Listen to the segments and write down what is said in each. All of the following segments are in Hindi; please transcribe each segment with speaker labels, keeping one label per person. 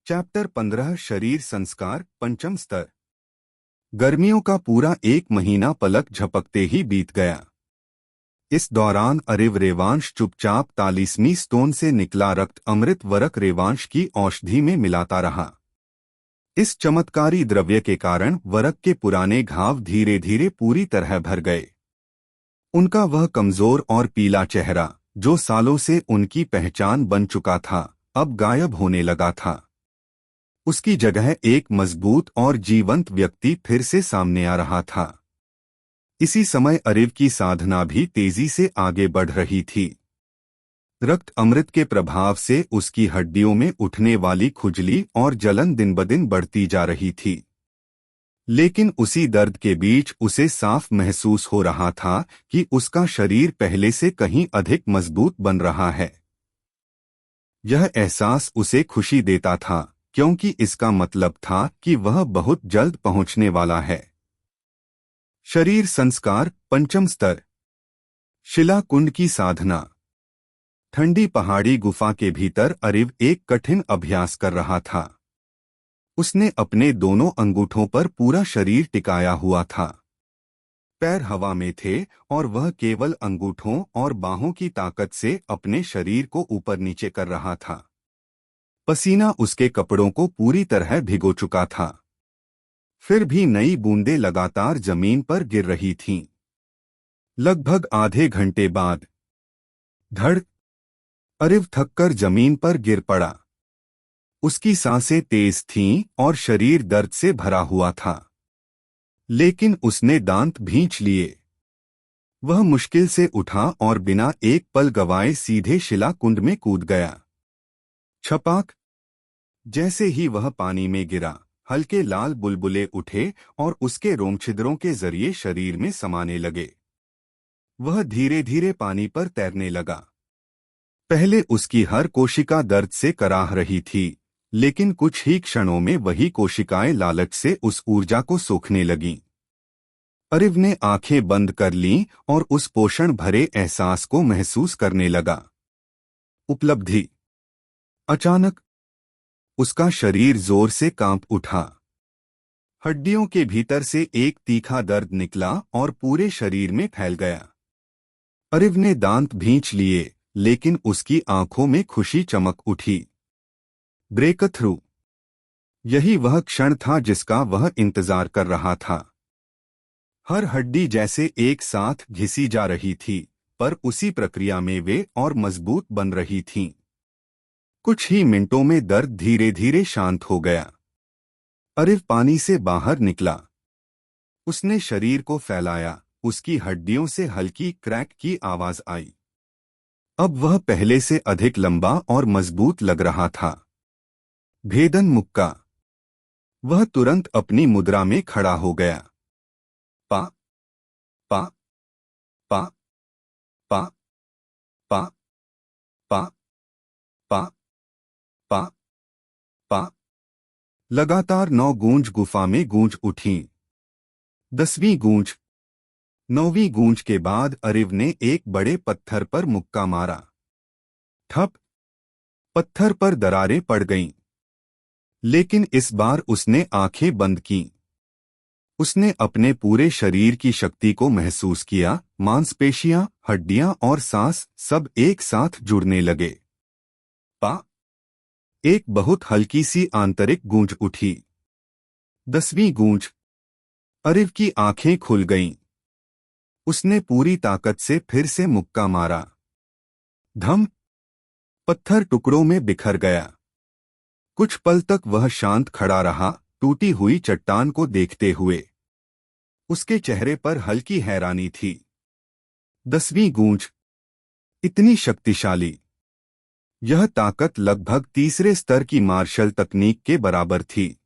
Speaker 1: चैप्टर 15 शरीर संस्कार पंचम स्तर। गर्मियों का पूरा एक महीना पलक झपकते ही बीत गया। इस दौरान अरिव रेवांश चुपचाप 43वीं स्टोन से निकला रक्त अमृत वरक रेवांश की औषधि में मिलाता रहा। इस चमत्कारी द्रव्य के कारण वरक के पुराने घाव धीरे धीरे पूरी तरह भर गए। उनका वह कमजोर और पीला चेहरा, जो सालों से उनकी पहचान बन चुका था, अब गायब होने लगा था। उसकी जगह एक मजबूत और जीवंत व्यक्ति फिर से सामने आ रहा था। इसी समय अरिव की साधना भी तेजी से आगे बढ़ रही थी। रक्त अमृत के प्रभाव से उसकी हड्डियों में उठने वाली खुजली और जलन दिन ब दिन बढ़ती जा रही थी। लेकिन उसी दर्द के बीच उसे साफ महसूस हो रहा था कि उसका शरीर पहले से कहीं अधिक मजबूत बन रहा है। यह एहसास उसे खुशी देता था, क्योंकि इसका मतलब था कि वह बहुत जल्द पहुंचने वाला है। शरीर संस्कार पंचम स्तर। शिला कुंड की साधना। ठंडी पहाड़ी गुफा के भीतर अरिव एक कठिन अभ्यास कर रहा था। उसने अपने दोनों अंगूठों पर पूरा शरीर टिकाया हुआ था। पैर हवा में थे और वह केवल अंगूठों और बाहों की ताकत से अपने शरीर को ऊपर नीचे कर रहा था। पसीना उसके कपड़ों को पूरी तरह भिगो चुका था। फिर भी नई बूंदें लगातार जमीन पर गिर रही थीं। लगभग आधे घंटे बाद धड़, अरिव थककर जमीन पर गिर पड़ा। उसकी सांसें तेज थीं और शरीर दर्द से भरा हुआ था। लेकिन उसने दांत भींच लिए। वह मुश्किल से उठा और बिना एक पल गवाए सीधे शिला कुंड में कूद गया। छपाक! जैसे ही वह पानी में गिरा, हल्के लाल बुलबुले उठे और उसके रोमछिद्रों के जरिए शरीर में समाने लगे। वह धीरे धीरे पानी पर तैरने लगा। पहले उसकी हर कोशिका दर्द से कराह रही थी, लेकिन कुछ ही क्षणों में वही कोशिकाएं लालच से उस ऊर्जा को सोखने लगीं। अरिव ने आंखें बंद कर लीं और उस पोषण भरे एहसास को महसूस करने लगा। उपलब्धि। अचानक उसका शरीर जोर से कांप उठा। हड्डियों के भीतर से एक तीखा दर्द निकला और पूरे शरीर में फैल गया। अरिव ने दांत भींच लिए, लेकिन उसकी आंखों में खुशी चमक उठी। Breakthrough. यही वह क्षण था जिसका वह इंतजार कर रहा था। हर हड्डी जैसे एक साथ घिसी जा रही थी, पर उसी प्रक्रिया में वे और मजबूत बन रही थीं। कुछ ही मिनटों में दर्द धीरे धीरे शांत हो गया। अरिव पानी से बाहर निकला। उसने शरीर को फैलाया। उसकी हड्डियों से हल्की क्रैक की आवाज आई। अब वह पहले से अधिक लंबा और मजबूत लग रहा था। भेदन मुक्का। वह तुरंत अपनी मुद्रा में खड़ा हो गया। पा पा पा पा पा पा पा पा पा। लगातार 9 गूंज गुफा में गूंज उठीं। 10वीं गूंज। 9वीं गूंज के बाद अरिव ने एक बड़े पत्थर पर मुक्का मारा। ठप! पत्थर पर दरारें पड़ गईं। लेकिन इस बार उसने आंखें बंद कीं। उसने अपने पूरे शरीर की शक्ति को महसूस किया। मांसपेशियां, हड्डियां और सांस सब एक साथ जुड़ने लगे। पा! एक बहुत हल्की सी आंतरिक गूंज उठी। 10वीं गूंज। अरिव की आंखें खुल गईं। उसने पूरी ताकत से फिर से मुक्का मारा। धम! पत्थर टुकड़ों में बिखर गया। कुछ पल तक वह शांत खड़ा रहा, टूटी हुई चट्टान को देखते हुए। उसके चेहरे पर हल्की हैरानी थी। 10वीं गूंज। इतनी शक्तिशाली! यह ताकत लगभग तीसरे स्तर की मार्शल तकनीक के बराबर थी।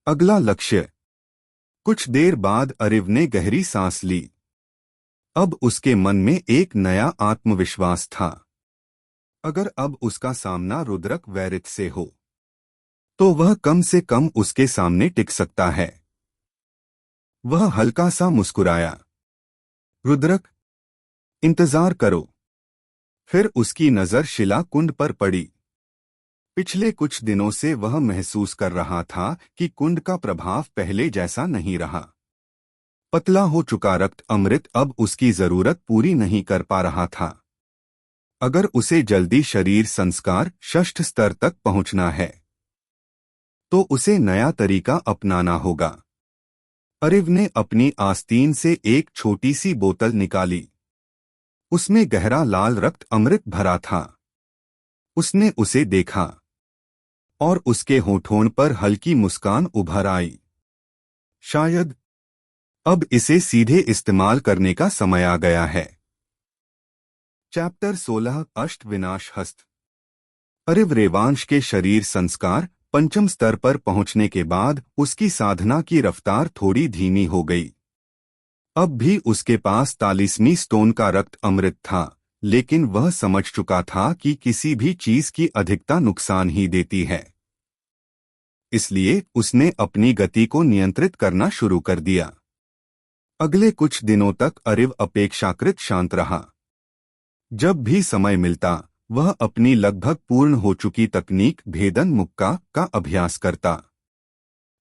Speaker 1: अगला लक्ष्य। कुछ देर बाद अरिव ने गहरी सांस ली। अब उसके मन में एक नया आत्मविश्वास था। अगर अब उसका सामना रुद्रक वैरिथ से हो, तो वह कम से कम उसके सामने टिक सकता है। वह हल्का सा मुस्कुराया। रुद्रक, इंतजार करो। फिर उसकी नजर शिला कुंड पर पड़ी। पिछले कुछ दिनों से वह महसूस कर रहा था कि कुंड का प्रभाव पहले जैसा नहीं रहा। पतला हो चुका रक्त अमृत अब उसकी जरूरत पूरी नहीं कर पा रहा था। अगर उसे जल्दी शरीर संस्कार षष्ठ स्तर तक पहुंचना है तो उसे नया तरीका अपनाना होगा। अरिव ने अपनी आस्तीन से एक छोटी सी बोतल निकाली। उसमें गहरा लाल रक्त अमृत भरा था। उसने उसे देखा और उसके होठों पर हल्की मुस्कान उभर आई। शायद अब इसे सीधे इस्तेमाल करने का समय आ गया है। चैप्टर 16 अष्ट विनाश हस्त। अरिव रेवांश के शरीर संस्कार पंचम स्तर पर पहुंचने के बाद उसकी साधना की रफ्तार थोड़ी धीमी हो गई। अब भी उसके पास 43वीं स्टोन का रक्त अमृत था, लेकिन वह समझ चुका था कि किसी भी चीज की अधिकता नुकसान ही देती है। इसलिए उसने अपनी गति को नियंत्रित करना शुरू कर दिया। अगले कुछ दिनों तक अरिव अपेक्षाकृत शांत रहा। जब भी समय मिलता वह अपनी लगभग पूर्ण हो चुकी तकनीक भेदन मुक्का का अभ्यास करता।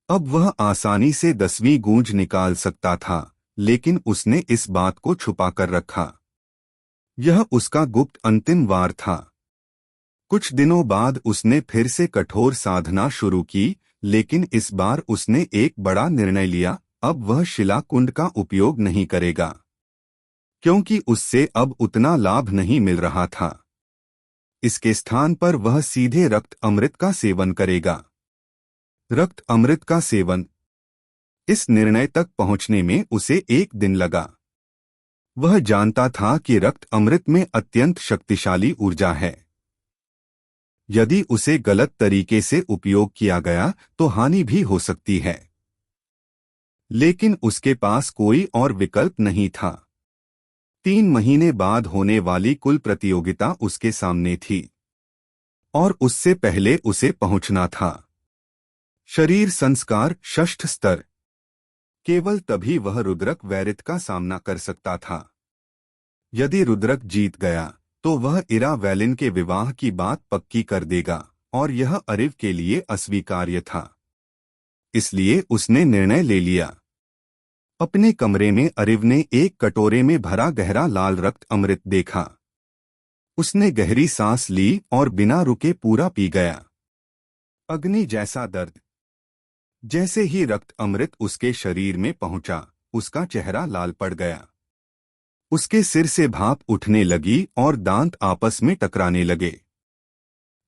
Speaker 1: अब वह आसानी से 10वीं गूंज निकाल सकता था, लेकिन उसने इस बात को छुपा कर रखा। यह उसका गुप्त अंतिम वार था। कुछ दिनों बाद उसने फिर से कठोर साधना शुरू की, लेकिन इस बार उसने एक बड़ा निर्णय लिया। अब वह शिला कुंड का उपयोग नहीं करेगा, क्योंकि उससे अब उतना लाभ नहीं मिल रहा था। इसके स्थान पर वह सीधे रक्त अमृत का सेवन करेगा। रक्त अमृत का सेवन। इस निर्णय तक पहुंचने में उसे एक दिन लगा। वह जानता था कि रक्त अमृत में अत्यंत शक्तिशाली ऊर्जा है। यदि उसे गलत तरीके से उपयोग किया गया तो हानि भी हो सकती है। लेकिन उसके पास कोई और विकल्प नहीं था। 3 महीने बाद होने वाली कुल प्रतियोगिता उसके सामने थी और उससे पहले उसे पहुंचना था। शरीर संस्कार षष्ठ स्तर। केवल तभी वह रुद्रक वैरित का सामना कर सकता था। यदि रुद्रक जीत गया तो वह इरा वैलिन के विवाह की बात पक्की कर देगा, और यह अरिव के लिए अस्वीकार्य था। इसलिए उसने निर्णय ले लिया। अपने कमरे में अरिव ने एक कटोरे में भरा गहरा लाल रक्त अमृत देखा। उसने गहरी सांस ली और बिना रुके पूरा पी गया। अग्नि जैसा दर्द। जैसे ही रक्त अमृत उसके शरीर में पहुंचा, उसका चेहरा लाल पड़ गया। उसके सिर से भाप उठने लगी और दांत आपस में टकराने लगे।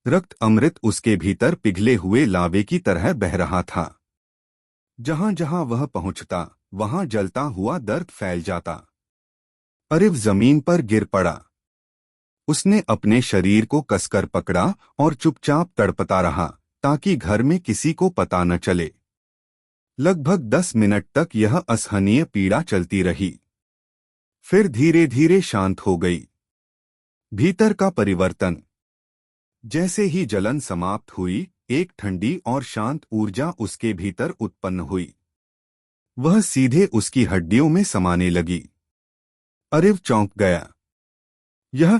Speaker 1: रक्त अमृत उसके भीतर पिघले हुए लावे की तरह बह रहा था। जहां जहां वह पहुंचता वहां जलता हुआ दर्द फैल जाता। अरिव जमीन पर गिर पड़ा। उसने अपने शरीर को कसकर पकड़ा और चुपचाप तड़पता रहा, ताकि घर में किसी को पता न चले। लगभग 10 मिनट तक यह असहनीय पीड़ा चलती रही, फिर धीरे धीरे शांत हो गई। भीतर का परिवर्तन। जैसे ही जलन समाप्त हुई, एक ठंडी और शांत ऊर्जा उसके भीतर उत्पन्न हुई। वह सीधे उसकी हड्डियों में समाने लगी। अरिव चौंक गया। यह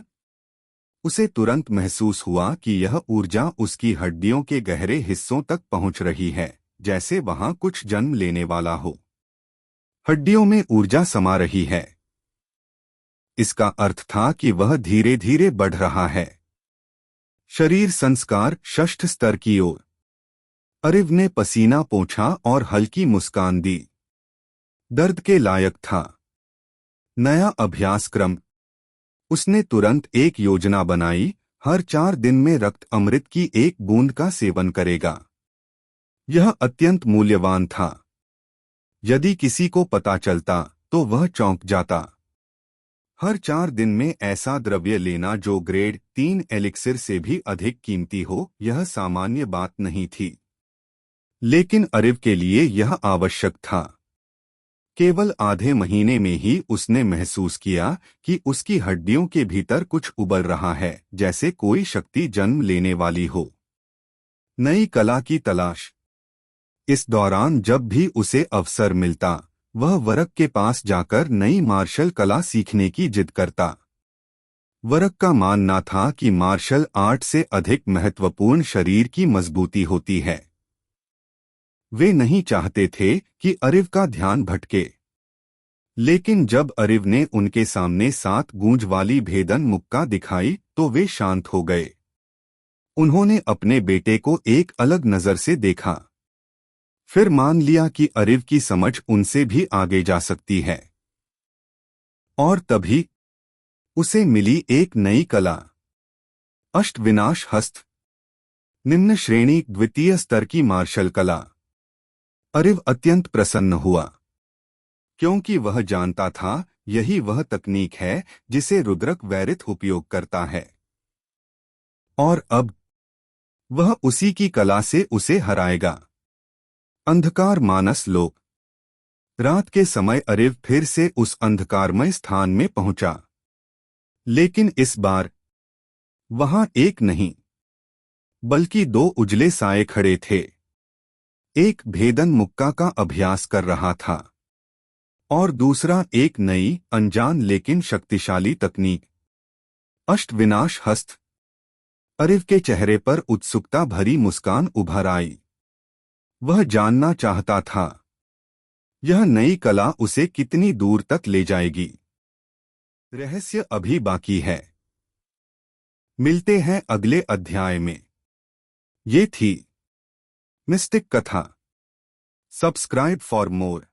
Speaker 1: उसे तुरंत महसूस हुआ कि यह ऊर्जा उसकी हड्डियों के गहरे हिस्सों तक पहुंच रही है, जैसे वहां कुछ जन्म लेने वाला हो। हड्डियों में ऊर्जा समा रही है। इसका अर्थ था कि वह धीरे धीरे बढ़ रहा है। शरीर संस्कार षष्ठ स्तर की ओर। अरिव ने पसीना पोंछा और हल्की मुस्कान दी। दर्द के लायक था। नया अभ्यास क्रम। उसने तुरंत एक योजना बनाई। हर 4 दिन में रक्त अमृत की एक बूंद का सेवन करेगा। यह अत्यंत मूल्यवान था। यदि किसी को पता चलता तो वह चौंक जाता। हर 4 दिन में ऐसा द्रव्य लेना जो ग्रेड 3 एलिक्सिर से भी अधिक कीमती हो, यह सामान्य बात नहीं थी। लेकिन अरिव के लिए यह आवश्यक था। केवल आधे महीने में ही उसने महसूस किया कि उसकी हड्डियों के भीतर कुछ उबल रहा है, जैसे कोई शक्ति जन्म लेने वाली हो। नई कला की तलाश। इस दौरान जब भी उसे अवसर मिलता, वह वरक के पास जाकर नई मार्शल कला सीखने की जिद करता। वर्क का मानना था कि मार्शल आर्ट से अधिक महत्वपूर्ण शरीर की मजबूती होती है। वे नहीं चाहते थे कि अरिव का ध्यान भटके। लेकिन जब अरिव ने उनके सामने 7 गूंज वाली भेदन मुक्का दिखाई तो वे शांत हो गए। उन्होंने अपने बेटे को एक अलग नजर से देखा। फिर मान लिया कि अरिव की समझ उनसे भी आगे जा सकती है। और तभी उसे मिली एक नई कला, अष्टविनाश हस्त, निम्न श्रेणी द्वितीय स्तर की मार्शल कला। अरिव अत्यंत प्रसन्न हुआ, क्योंकि वह जानता था यही वह तकनीक है जिसे रुद्रक वैरिथ उपयोग करता है। और अब वह उसी की कला से उसे हराएगा। अंधकार मानस लोक। रात के समय अरिव फिर से उस अंधकारमय स्थान में पहुंचा। लेकिन इस बार वहां एक नहीं बल्कि 2 उजले साए खड़े थे। एक भेदन मुक्का का अभ्यास कर रहा था और दूसरा एक नई, अनजान लेकिन शक्तिशाली तकनीक, अष्टविनाश हस्त। अरिव के चेहरे पर उत्सुकता भरी मुस्कान उभर आई। वह जानना चाहता था यह नई कला उसे कितनी दूर तक ले जाएगी। रहस्य अभी बाकी है। मिलते हैं अगले अध्याय में। ये थी मिस्टिक कथा। Subscribe for more.